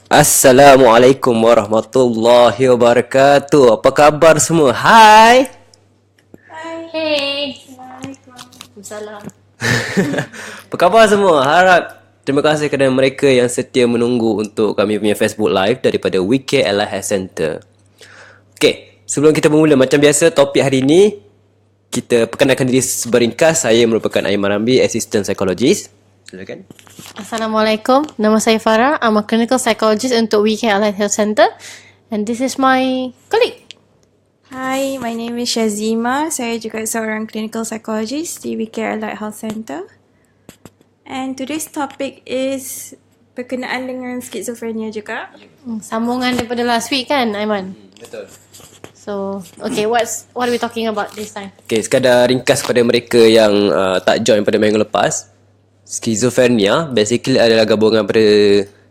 Assalamualaikum warahmatullahi wabarakatuh. Apa khabar semua? Hai. Hey. Waalaikumsalam. Apa khabar semua? Harap terima kasih kepada mereka yang setia menunggu untuk kami punya Facebook Live daripada WK Oleh Center. Okey, sebelum kita bermula macam biasa topik hari ini, kita perkenalkan diri seberingkas. Saya merupakan Aiman Rambi, Assistant Psychologist. Silakan. Assalamualaikum. Nama saya Farah. I'm a clinical psychologist untuk WK Oleh Health Center. And this is my colleague. Hi, my name is Shazima. Saya juga seorang clinical psychologist di WK Oleh Health Center. And today's topic is berkenaan dengan skizofrenia juga. Sambungan daripada last week kan, Aiman? Betul. So, okay, what are we talking about this time? Okey, sekadar ringkas kepada mereka yang tak join pada minggu lepas. Schizophrenia basically adalah gabungan pada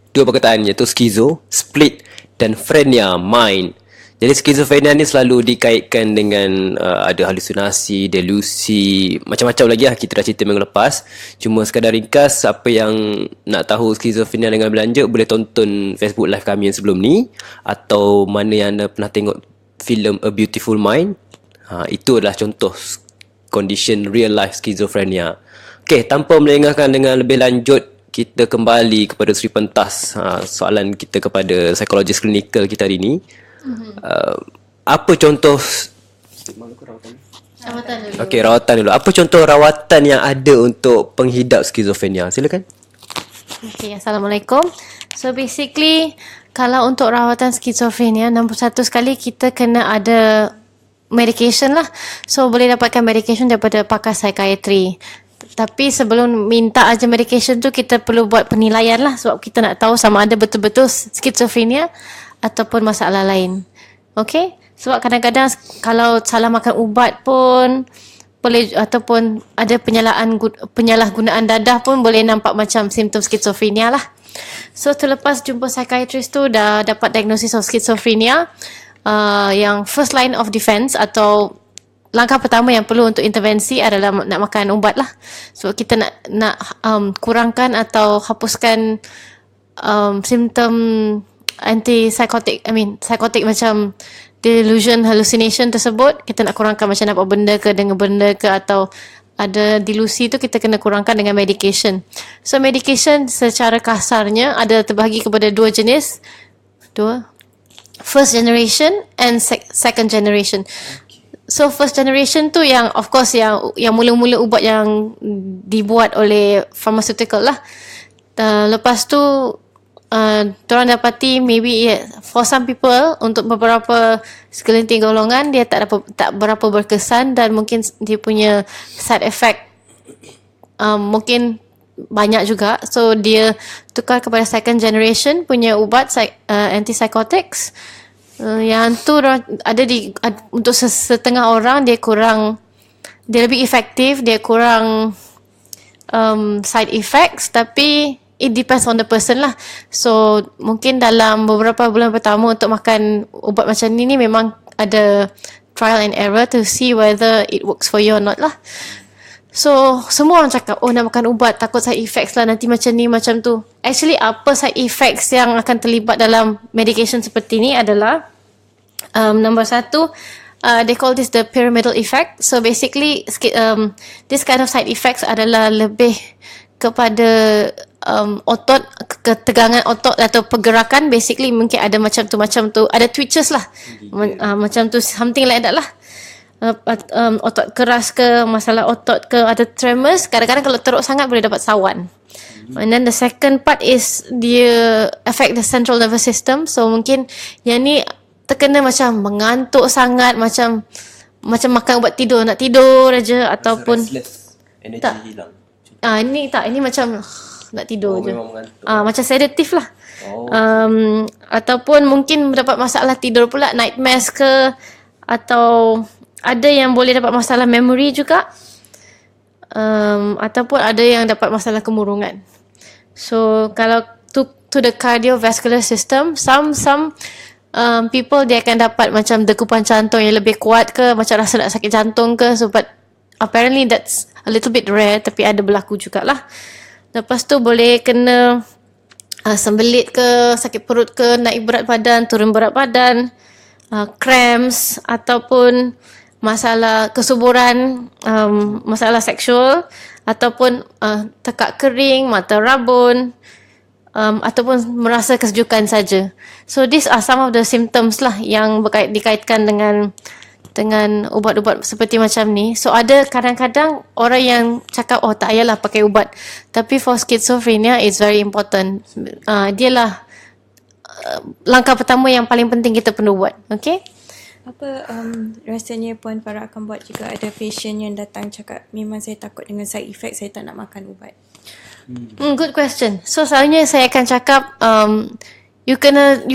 dua perkataan, iaitu schizo, split, dan phrenia, mind. Jadi schizophrenia ni selalu dikaitkan dengan ada halusinasi, delusi, macam-macam lagi lah kita dah cerita minggu lepas. Cuma sekadar ringkas, siapa yang nak tahu schizophrenia dengan berlanjut boleh tonton Facebook live kami yang sebelum ni, atau mana yang anda pernah tengok filem A Beautiful Mind. Itu adalah contoh condition real life schizophrenia. Okey, tanpa melengahkan dengan lebih lanjut, kita kembali kepada suri pentas soalan kita kepada psikologis klinikal kita hari ini. Apa contoh Rawatan dulu. Okey, rawatan dulu. Apa contoh rawatan yang ada untuk penghidap skizofrenia? Silakan. Okay, Assalamualaikum. So basically, kalau untuk rawatan skizofrenia, nombor satu sekali kita kena ada medication lah. So boleh dapatkan medication daripada pakar psikiatri. Tapi sebelum minta aja medication tu, kita perlu buat penilaian lah, sebab kita nak tahu sama ada betul-betul skizofrenia ataupun masalah lain. Okay? Sebab kadang-kadang kalau salah makan ubat pun boleh, ataupun ada penyalahgunaan dadah pun boleh nampak macam simptom skizofrenia lah. So terlepas jumpa psikiatrist tu dah dapat diagnosis of schizophrenia, yang first line of defense atau langkah pertama yang perlu untuk intervensi adalah nak makan ubat lah. So kita nak kurangkan atau hapuskan simptom antipsychotic, psychotic macam delusion, hallucination tersebut. Kita nak kurangkan macam nampak benda ke, dengar benda ke, atau ada delusi tu kita kena kurangkan dengan medication. So medication secara kasarnya ada terbahagi kepada dua jenis. First generation and second generation. So first generation tu yang of course yang mula-mula ubat yang dibuat oleh pharmaceutical lah. Lepas tu diorang dapati maybe for some people, untuk beberapa segelintir golongan dia tak berapa berkesan, dan mungkin dia punya side effect mungkin banyak juga. So dia tukar kepada second generation punya ubat antipsychotics. Yang tu ada untuk setengah orang dia lebih efektif, dia kurang side effects, tapi it depends on the person lah. So mungkin dalam beberapa bulan pertama untuk makan ubat macam ni memang ada trial and error to see whether it works for you or not lah. So semua orang cakap, oh nak makan ubat takut side effects lah, nanti macam ni macam tu. Actually apa side effects yang akan terlibat dalam medication seperti ni adalah number satu, they call this the pyramidal effect. So basically this kind of side effects adalah lebih kepada otot, ketegangan otot atau pergerakan. Basically mungkin ada macam tu, ada twitches lah, macam tu, something like that lah. Otot keras ke, masalah otot ke, ada tremors. Kadang-kadang kalau teruk sangat boleh dapat sawan. And then the second part is dia affect the central nervous system. So mungkin yang ni terkena macam mengantuk sangat, macam makan ubat tidur, nak tidur aja, ataupun energy tak hilang. Ini macam nak tidur je. Macam sedatif lah. Ataupun mungkin dapat masalah tidur pula, nightmares ke, atau ada yang boleh dapat masalah memory juga, ataupun ada yang dapat masalah kemurungan. So kalau to the cardiovascular system, some people dia akan dapat macam degupan jantung yang lebih kuat ke, macam rasa nak sakit jantung ke. So but apparently that's a little bit rare, tapi ada berlaku jugalah. Lepas tu boleh kena sembelit ke, sakit perut ke, naik berat badan, turun berat badan, cramps ataupun masalah kesuburan, masalah seksual ataupun tekak kering, mata rabun, ataupun merasa kesejukan saja. So these are some of the symptoms lah yang dikaitkan dengan ubat-ubat seperti macam ni. So ada kadang-kadang orang yang cakap tak payahlah pakai ubat. Tapi for schizophrenia it's very important. Dialah langkah pertama yang paling penting kita perlu buat. Okay? Apa rasanya Puan Farah akan buat jika ada patient yang datang cakap memang saya takut dengan side effect, saya tak nak makan ubat? Good question. So selalunya saya akan cakap you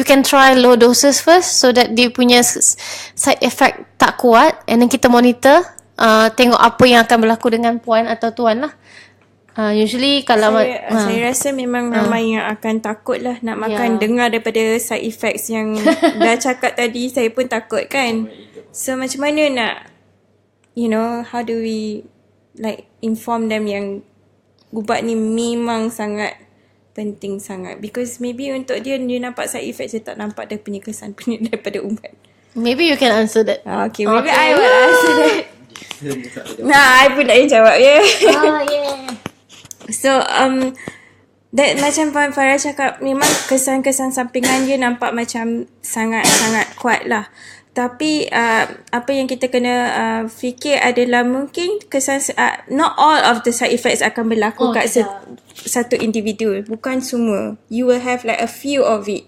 can try low doses first so that dia punya side effect tak kuat, and then kita monitor, tengok apa yang akan berlaku dengan puan atau tuan lah. Usually kalau saya rasa memang ramai yang akan takut lah nak makan, dengar daripada side effects yang dah cakap tadi, saya pun takut kan. So macam mana nak, how do we like inform them yang ubat ni memang sangat penting sangat, because maybe untuk dia nampak side effect, saya tak nampak dia punya kesan punya daripada ubat. Maybe you can answer that. Okay, maybe I will answer that. I pun nak jawab ya. Yeah. So that macam Puan Farah cakap, memang kesan-kesan sampingan dia nampak macam sangat-sangat kuat lah. Tapi apa yang kita kena fikir adalah mungkin kesan not all of the side effects akan berlaku kat satu individu, bukan semua. You will have like a few of it,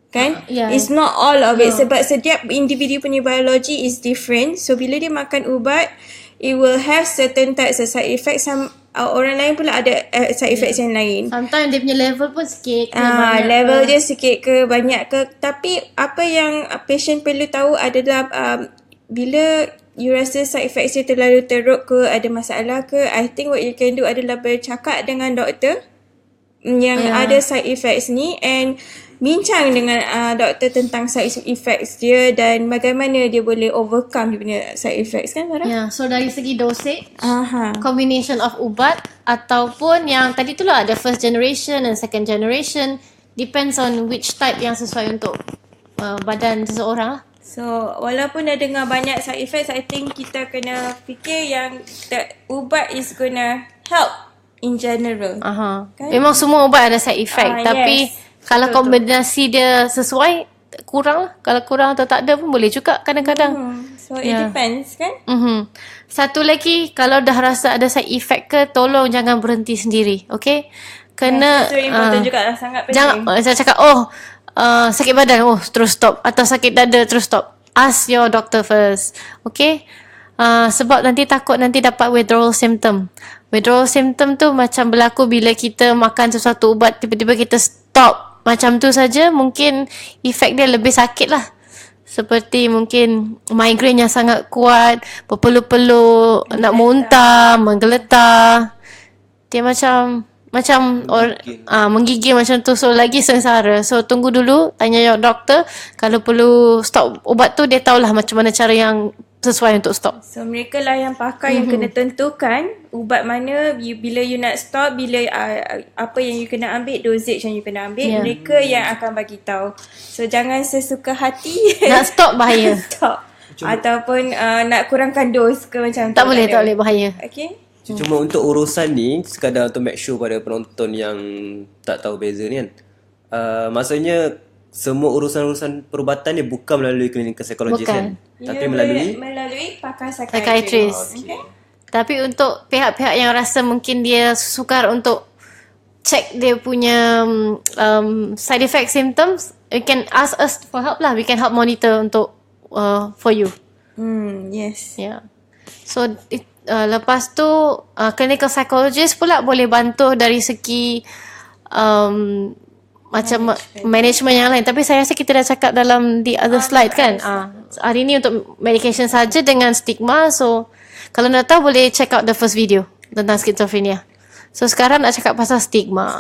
kan? It's not all of it, sebab setiap individu punya biology is different. So bila dia makan ubat, it will have certain types of side effects. Orang lain pula ada side effects yang lain. Sometimes dia punya level pun sikit ke banyak level dia sikit ke banyak ke. Tapi apa yang patient perlu tahu adalah bila you rasa side effects dia terlalu teruk ke, ada masalah ke, I think what you can do adalah bercakap dengan doktor yang ada side effects ni, and bincang dengan doktor tentang side effects dia dan bagaimana dia boleh overcome dia punya side effects, kan Farah? So dari segi dosage, combination of ubat ataupun yang tadi tu lah, ada first generation and second generation, depends on which type yang sesuai untuk badan seseorang lah. So walaupun dah dengar banyak side effects, I think kita kena fikir yang ubat is gonna help in general. Kan? Memang semua ubat ada side effect, tapi kalau kombinasi dia sesuai, kurang lah. Kalau kurang atau tak ada pun boleh juga kadang-kadang. So it depends, kan? Satu lagi, kalau dah rasa ada side effect ke, tolong jangan berhenti sendiri. Okay? Kena Itu important juga lah, sangat penting. Jangan saya cakap sakit badan, terus stop. Atau sakit dada, terus stop. Ask your doctor first. Okay? Sebab nanti takut nanti dapat withdrawal symptom. Withdrawal symptom tu macam berlaku bila kita makan sesuatu ubat, tiba-tiba kita stop macam tu saja, mungkin efek dia lebih sakit lah. Seperti mungkin migraine yang sangat kuat, berpeluh-peluh, nak muntah, menggeletar. Dia macam menggigil macam tu, so lagi sengsara. So tunggu dulu, tanya your doktor. Kalau perlu stop ubat tu, dia tahulah macam mana cara yang sesuai untuk stop. So mereka lah yang pakar yang kena tentukan ubat mana, bila you nak stop, bila apa yang you kena ambil, dosage yang you kena ambil. Mereka yang akan bagi tahu. So jangan sesuka hati nak stop bahaya. Stop. Ataupun nak kurangkan dos ke macam tu. Tak boleh bahaya. Okay. Cuma untuk urusan ni, sekadar untuk make sure pada penonton yang tak tahu beza ni kan, maksudnya semua urusan-urusan perubatan ni bukan melalui klinikal psikologis kan, tapi melalui pakar psikiatris. Okay. Tapi untuk pihak-pihak yang rasa mungkin dia sukar untuk check dia punya side effect symptoms, you can ask us for help lah. We can help monitor untuk for you. Yes. So lepas tu clinical psychologist pula boleh bantu dari segi macam management yang lain. Tapi saya rasa kita dah cakap dalam the other slide kan. Hari ni untuk medication saja dengan stigma. So kalau nak tahu boleh check out the first video tentang schizophrenia. So sekarang nak cakap pasal stigma.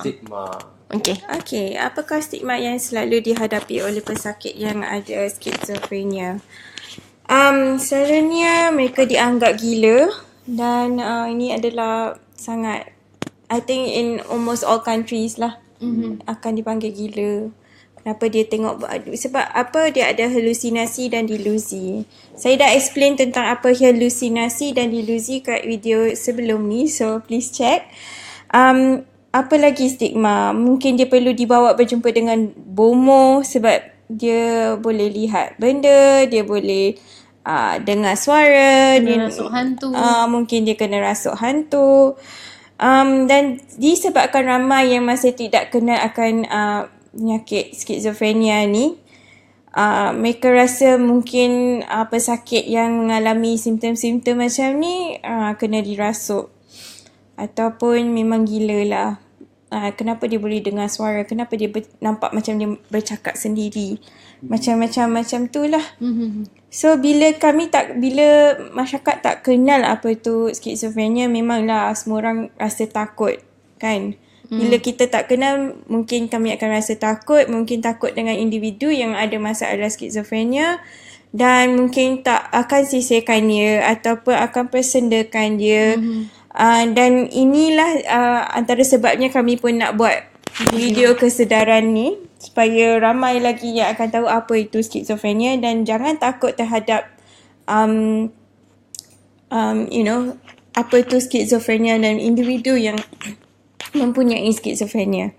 Okay, apakah stigma yang selalu dihadapi oleh pesakit yang ada schizophrenia? Selalunya mereka dianggap gila, dan ini adalah sangat, I think in almost all countries lah, akan dipanggil gila. Kenapa dia tengok, sebab apa, dia ada halusinasi dan delusi. Saya dah explain tentang apa halusinasi dan delusi kat video sebelum ni, so please check. Apa lagi stigma? Mungkin dia perlu dibawa berjumpa dengan bomoh sebab dia boleh lihat benda, dia boleh dengar suara, Kena rasuk hantu. mungkin dia kena rasuk hantu. Dan disebabkan ramai yang masih tidak kenal akan penyakit skizofrenia ni, mereka rasa mungkin pesakit yang mengalami simptom-simptom macam ni kena dirasuk ataupun memang gila lah. Kenapa dia boleh dengar suara, kenapa dia nampak macam dia bercakap sendiri, macam-macam tu lah. So bila masyarakat tak kenal apa tu skizofrenia, memanglah semua orang rasa takut kan. Bila kita tak kenal, mungkin kami akan rasa takut, mungkin takut dengan individu yang ada masalah skizofrenia, dan mungkin tak akan sisihkan dia ataupun akan persendakan dia. Dan inilah antara sebabnya kami pun nak buat video kesedaran ni, supaya ramai lagi yang akan tahu apa itu skizofrenia, dan jangan takut terhadap apa itu skizofrenia dan individu yang mempunyai skizofrenia.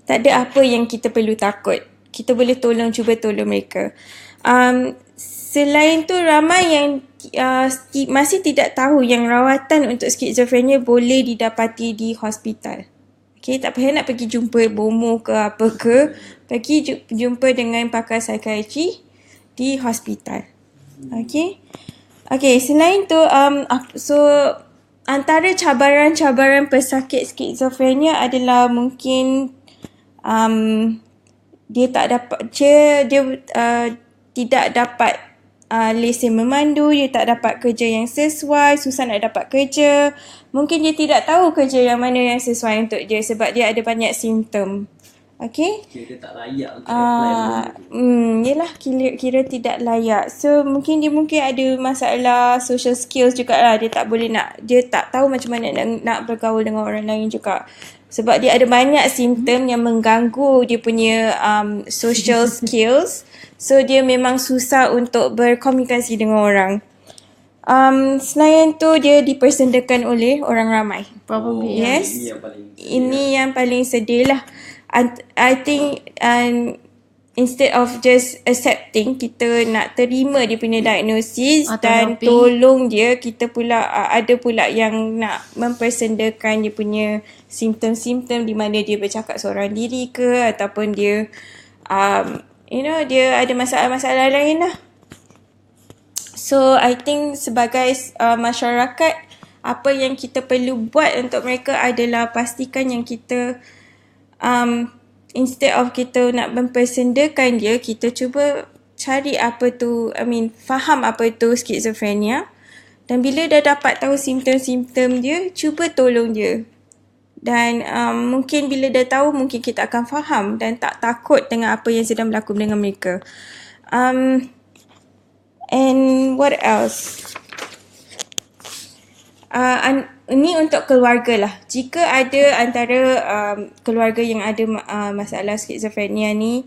Tak ada apa yang kita perlu takut. Kita boleh cuba tolong mereka. Selain tu, ramai yang masih tidak tahu yang rawatan untuk skizofrenia boleh didapati di hospital. Okay, tak payah nak pergi jumpa bomoh ke apa ke. Pergi jumpa dengan pakar psikiatri di hospital. Okay, selain tu, antara cabaran-cabaran pesakit skizofrenia adalah mungkin dia tidak dapat lesen memandu, dia tak dapat kerja yang sesuai, susah nak dapat kerja. Mungkin dia tidak tahu kerja yang mana yang sesuai untuk dia sebab dia ada banyak simptom. Okay? Kira tak layak untuk apply. Yelah, kira tidak layak. So mungkin dia ada masalah social skills jugalah. Dia tak tahu macam mana nak bergaul dengan orang lain juga. Sebab dia ada banyak simptom yang mengganggu dia punya social skills. So dia memang susah untuk berkomunikasi dengan orang. Selain tu, dia dipersendakan oleh orang ramai. Probably. Yes. Ini yang paling sedih lah. I think instead of just accepting, kita nak terima dia punya diagnosis dan tolong dia, kita pula ada pula yang nak mempersendakan dia punya simptom-simptom di mana dia bercakap seorang diri ke, ataupun dia dia ada masalah-masalah lain lah. So I think sebagai masyarakat, apa yang kita perlu buat untuk mereka adalah pastikan yang kita instead of kita nak mempersendakan dia, kita cuba cari faham apa tu skizofrenia, dan bila dah dapat tahu simptom-simptom dia, cuba tolong dia. Dan mungkin bila dah tahu, mungkin kita akan faham dan tak takut dengan apa yang sedang berlaku dengan mereka. And what else? Ini untuk keluarga lah. Jika ada antara keluarga yang ada masalah skizofrenia ni,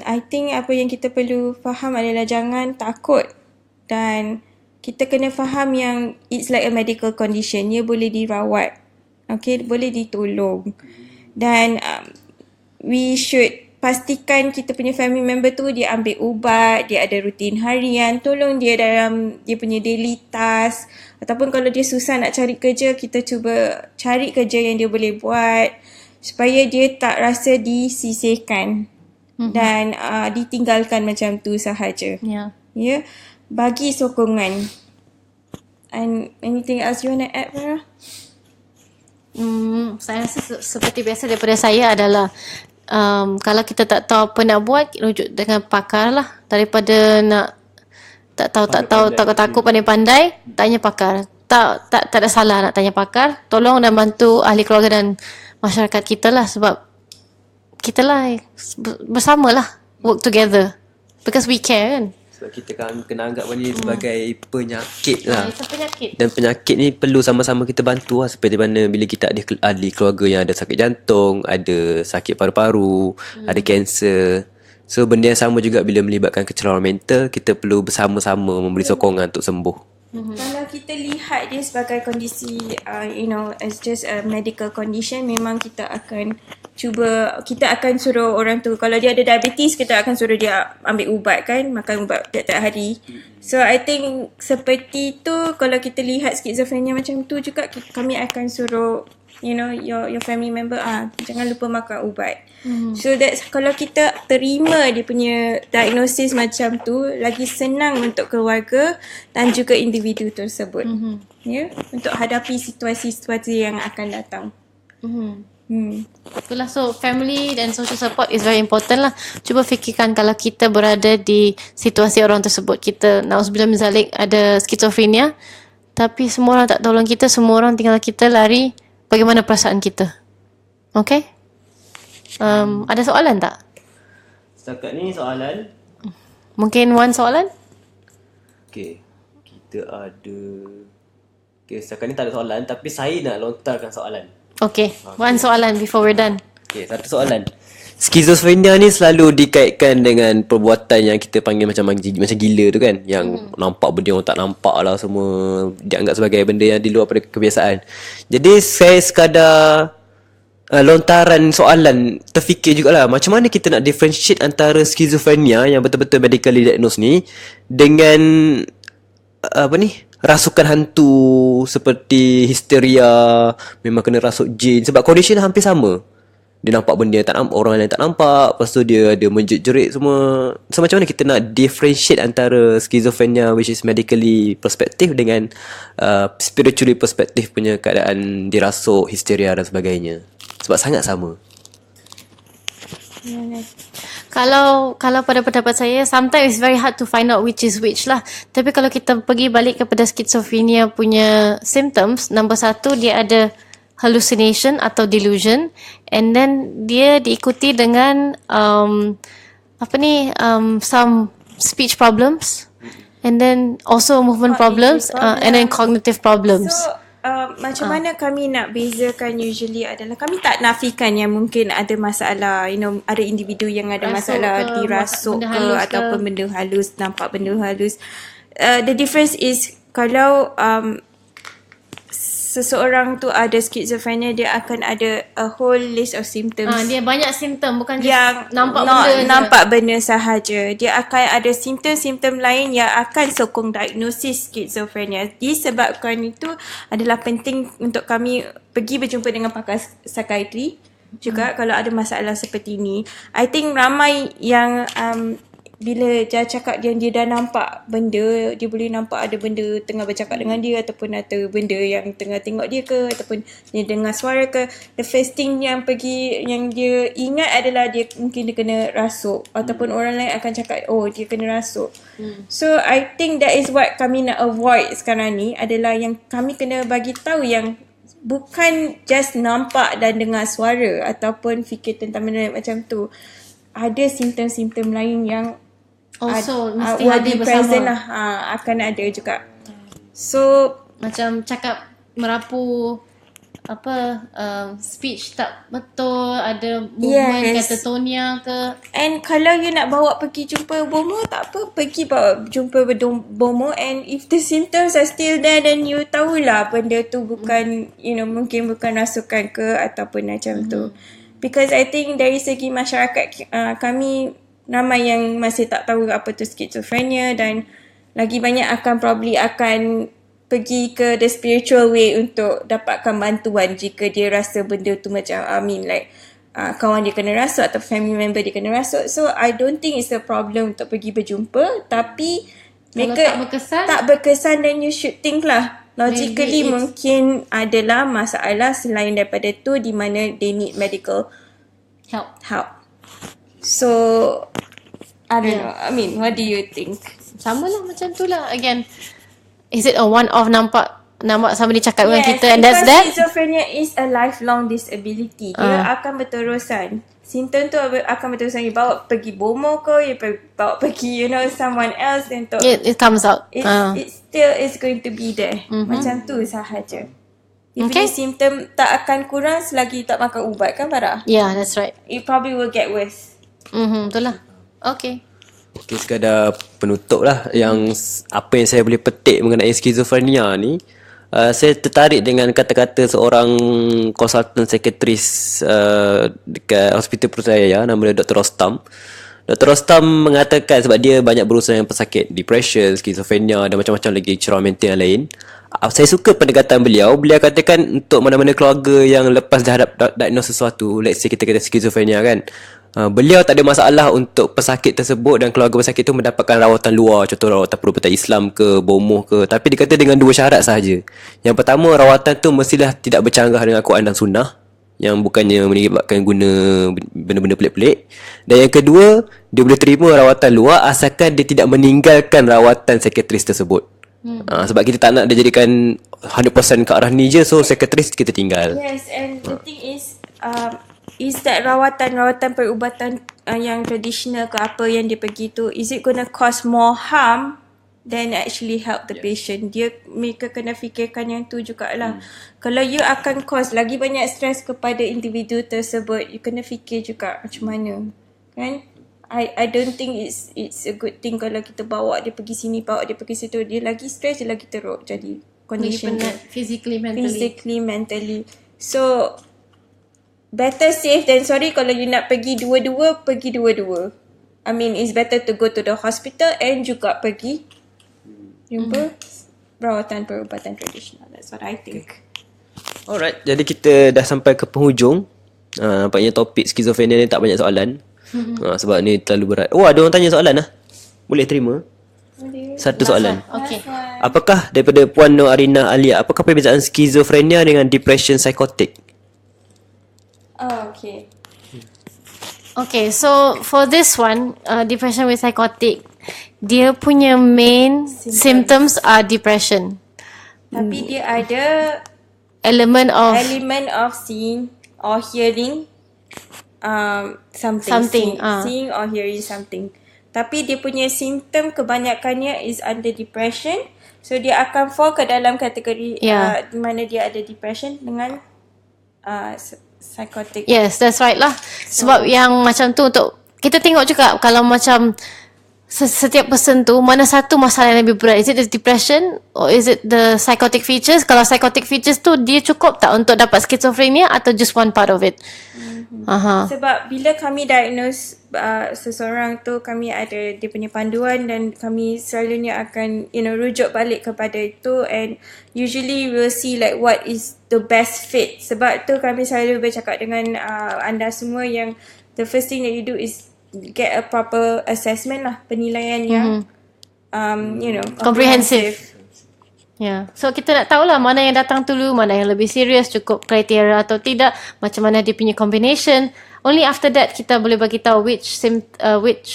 I think apa yang kita perlu faham adalah jangan takut, dan kita kena faham yang it's like a medical condition. Dia boleh dirawat, okay, boleh ditolong, dan we should pastikan kita punya family member tu dia ambil ubat, dia ada rutin harian, tolong dia dalam dia punya daily task. Ataupun kalau dia susah nak cari kerja, kita cuba cari kerja yang dia boleh buat supaya dia tak rasa disisihkan dan ditinggalkan macam tu sahaja. Yeah. Bagi sokongan. And anything else you want to add, Farah? Saya rasa seperti biasa daripada saya adalah kalau kita tak tahu apa nak buat, rujuk dengan pakar lah, daripada nak tak tahu takut pandai-pandai, tanya pakar. Tak ada salah nak tanya pakar. Tolong dan bantu ahli keluarga dan masyarakat kita lah, sebab kita lah bersamalah, work together because we care kan. Sebab kita kan kena anggap benda ni sebagai penyakit lah. Itu penyakit. Dan penyakit ni perlu sama-sama kita bantu lah. Seperti mana bila kita ada ahli keluarga yang ada sakit jantung, ada sakit paru-paru, ada kanser. So benda yang sama juga bila melibatkan kecelakaan mental, kita perlu bersama-sama memberi sokongan untuk sembuh. Kalau kita lihat dia sebagai kondisi, as just a medical condition, memang kita akan suruh orang tu, kalau dia ada diabetes, kita akan suruh dia ambil ubat kan, makan ubat tiap-tiap hari. So I think seperti tu, kalau kita lihat skizofrenia macam tu juga, kami akan suruh your family member, jangan lupa makan ubat. So that's, kalau kita terima dia punya diagnosis macam tu, lagi senang untuk keluarga dan juga individu tersebut, untuk hadapi situasi-situasi yang akan datang. Itulah, so family dan social support is very important lah. Cuba fikirkan kalau kita berada di situasi orang tersebut, kita na'udzubillah min zalik ada skizofrenia, tapi semua orang tak tolong kita, semua orang tinggal kita lari, bagaimana perasaan kita? Okay? Ada soalan tak? Setakat ni soalan. Mungkin one soalan? Okay, kita ada. Okay, setakat ni tak ada soalan, tapi saya nak lontarkan soalan. Okay, one soalan before we're done. Okay, satu soalan. Skizofrenia ni selalu dikaitkan dengan perbuatan yang kita panggil macam gila tu kan, yang nampak benda yang tak nampak lah, semua dianggap sebagai benda yang di luar pada kebiasaan. Jadi saya sekadar lontaran soalan, terfikir jugalah macam mana kita nak differentiate antara skizofrenia yang betul-betul medically diagnosed ni dengan rasukan hantu seperti histeria, memang kena rasuk jin, sebab condition hampir sama. Dia nampak benda yang tak nampak, orang lain tak nampak, lepas tu dia ada menjerit semua. So macam mana kita nak differentiate antara schizophrenia which is medically perspective dengan spiritually perspective punya keadaan dirasuk, histeria dan sebagainya, sebab sangat sama. Kalau pada pendapat saya, sometimes it's very hard to find out which is which lah. Tapi kalau kita pergi balik kepada schizophrenia punya symptoms, number satu, dia ada hallucination atau delusion, and then dia diikuti dengan some speech problems, and then also movement problems, and then cognitive problems. So macam mana kami nak bezakan usually adalah, kami tak nafikan yang mungkin ada masalah, ada individu yang ada masalah dirasuk ke ataupun benda halus, nampak benda halus. The difference is kalau seseorang tu ada schizophrenia, dia akan ada a whole list of symptoms. Dia banyak simptom, bukan yang just nampak benda sahaja. Dia akan ada simptom-simptom lain yang akan sokong diagnosis schizophrenia. Disebabkan itu adalah penting untuk kami pergi berjumpa dengan pakar psikiatri juga kalau ada masalah seperti ini. I think ramai yang bila dia cakap dia dah nampak benda, dia boleh nampak ada benda tengah bercakap dengan dia, ataupun ada benda yang tengah tengok dia ke, ataupun dia dengar suara ke. The first thing yang dia ingat adalah mungkin dia kena rasuk, ataupun orang lain akan cakap dia kena rasuk. So I think that is what kami nak avoid sekarang ni, adalah yang kami kena bagi tahu yang bukan just nampak dan dengar suara ataupun fikir tentang benda macam tu. Ada simptom-simptom lain yang also mesti will hadir be present bersama. lah, akan ada juga. So macam cakap merapu, speech tak betul, ada movement katatonia ke. And kalau you nak bawa pergi jumpa bomo, tak apa, pergi bawa jumpa bomo, and if the symptoms are still there, then you tahulah benda tu bukan mungkin bukan rasukan ke ataupun macam tu. Because I think dari segi masyarakat kami, ramai yang masih tak tahu apa tu schizophrenia, dan lagi banyak akan pergi ke the spiritual way untuk dapatkan bantuan jika dia rasa benda tu macam kawan dia kena rasuk atau family member dia kena rasuk. So I don't think it's a problem untuk pergi berjumpa, tapi mereka tak berkesan, then you should think lah logically mungkin adalah masalah selain daripada tu di mana they need medical help. So I don't know. What do you think? Sama lah macam tu lah. Again, is it a one-off nampak nampak somebody cakap dengan kita, and because that's that. schizophrenia is a lifelong disability. Dia akan berterusan. Simptom tu akan berterusan. You bawa pergi bomo ke, you bawa pergi someone else untuk It comes out. it still is going to be there. Macam tu sahaja. Dia punya simptom tak akan kurang selagi tak makan ubat kan, Farah? Yeah, that's right. It probably will get worse. Betul lah. Okay. Okay, sekadar penutup lah yang apa yang saya boleh petik mengenai skizofrenia ni. Saya tertarik dengan kata-kata seorang konsultan psikiatris dekat Hospital Putrajaya, nama dia Dr. Rostam. Dr. Rostam mengatakan sebab dia banyak berurusan dengan pesakit depression, skizofrenia dan macam-macam lagi ceramah mental yang lain. Saya suka pendekatan beliau. Beliau katakan untuk mana-mana keluarga yang lepas dah diagnose sesuatu, let's say kita kata skizofrenia kan, beliau tak ada masalah untuk pesakit tersebut dan keluarga pesakit itu mendapatkan rawatan luar, contoh rawatan perubatan Islam ke, bomoh ke. Tapi dia kata dengan 2 syarat sahaja. Yang pertama, rawatan tu mestilah tidak bercanggah dengan Quran dan Sunnah, yang bukannya menyebabkan guna benda-benda pelik-pelik. Dan yang kedua, dia boleh terima rawatan luar asalkan dia tidak meninggalkan rawatan psikiatris tersebut. Sebab kita tak nak dia jadikan 100% ke arah ni je, so psikiatris kita tinggal. Yes, and the thing is that rawatan perubatan yang tradisional ke apa yang dia pergi tu, is it gonna cause more harm than actually help the patient? Mereka kena fikirkan yang tu jugalah. Kalau you akan cause lagi banyak stres kepada individu tersebut, you kena fikir juga macam mana, kan? I don't think it's a good thing kalau kita bawa dia pergi sini, bawa dia pergi situ, dia lagi stres, dia lagi teruk jadi condition dia. Physically, mentally. So better safe than sorry. Kalau you nak pergi dua-dua, pergi dua-dua. I mean, it's better to go to the hospital and juga pergi jumpa rawatan perubatan tradisional. That's what I think. Alright, jadi kita dah sampai ke penghujung. Nampaknya topik skizofrenia ni tak banyak soalan. Sebab ni terlalu berat. Oh, ada orang tanya soalan lah. Boleh terima? Satu soalan. Okay. Apakah daripada Puan Nur Arina Alia, apakah perbezaan skizofrenia dengan depression psikotik? Oh, okay. Okay, so for this one, depression with psychotic, dia punya main symptoms are depression. Tapi dia ada Element of seeing or hearing something. Seeing or hearing something. Tapi dia punya simptom kebanyakannya is under depression. So dia akan fall ke dalam kategori di mana dia ada depression dengan psychotic. Yes, that's right lah. Sebab yang macam tu untuk kita tengok juga kalau macam setiap person tu mana satu masalah yang lebih berat. Is it the depression or is it the psychotic features? Kalau psychotic features tu dia cukup tak untuk dapat schizophrenia atau just one part of it? Sebab bila kami diagnose seseorang tu, kami ada dia punya panduan dan kami selalunya akan rujuk balik kepada itu, and usually we'll see like what is the best fit. Sebab tu kami selalu bercakap dengan anda semua yang the first thing that you do is get a proper assessment lah, penilaian yang comprehensive. Yeah. So kita nak tahulah mana yang datang dulu, mana yang lebih serius, cukup kriteria atau tidak, macam mana dia punya combination. Only after that kita boleh bagi tahu which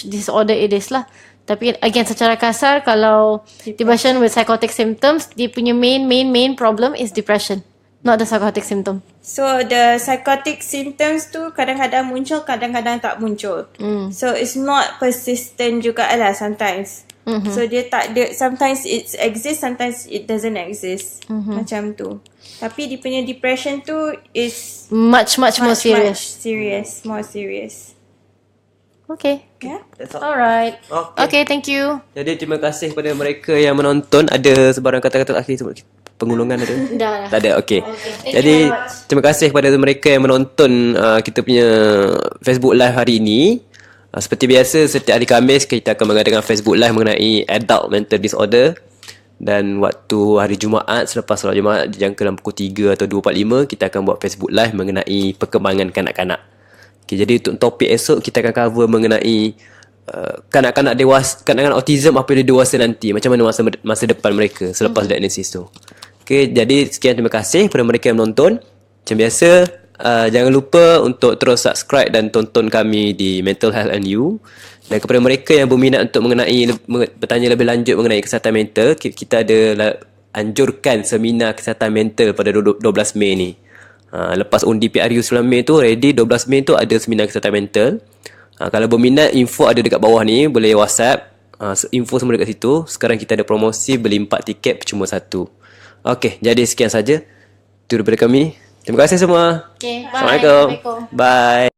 disorder it is lah. Tapi again secara kasar, kalau depression with psychotic symptoms, dia punya main problem is depression, not the psychotic symptom. So the psychotic symptoms tu kadang-kadang muncul, kadang-kadang tak muncul. So it's not persistent jugalah sometimes. So dia tak ada, sometimes it exists, sometimes it doesn't exist. Macam tu. Tapi dia punya depression tu is much more serious. More serious. Okay. Yeah. That's all. Alright. Okay, thank you. Jadi terima kasih kepada mereka yang menonton. Ada sebarang kata-kata akhir sebelum pengulungan ada? Dah. Tak ada, okay. Jadi terima kasih kepada mereka yang menonton kita punya Facebook Live hari ini. Seperti biasa, setiap hari Khamis kita akan mengadakan Facebook Live mengenai adult mental disorder. Dan waktu hari Jumaat, selepas solat Jumaat, jangka dalam pukul 3 atau 2.45, kita akan buat Facebook Live mengenai perkembangan kanak-kanak. Okay, jadi untuk topik esok, kita akan cover mengenai kanak-kanak dewasa, kanak-kanak autism apabila dewasa nanti. Macam mana masa depan mereka selepas diagnosis tu. Okay, jadi sekian, terima kasih kepada mereka yang menonton. Macam biasa, jangan lupa untuk terus subscribe dan tonton kami di Mental Health and You. Dan kepada mereka yang berminat untuk bertanya lebih lanjut mengenai kesihatan mental, kita ada anjurkan seminar kesihatan mental pada 12 Mei ni. Lepas undi PRU 9 Mei tu, ready 12 Mei tu ada seminar kesihatan mental. Kalau berminat, info ada dekat bawah ni, boleh WhatsApp. Info semua dekat situ. Sekarang kita ada promosi beli 4 tiket percuma 1. Okey, jadi sekian saja. Itu daripada kami. Terima kasih semua. Okay, bye. Assalamualaikum. Bye.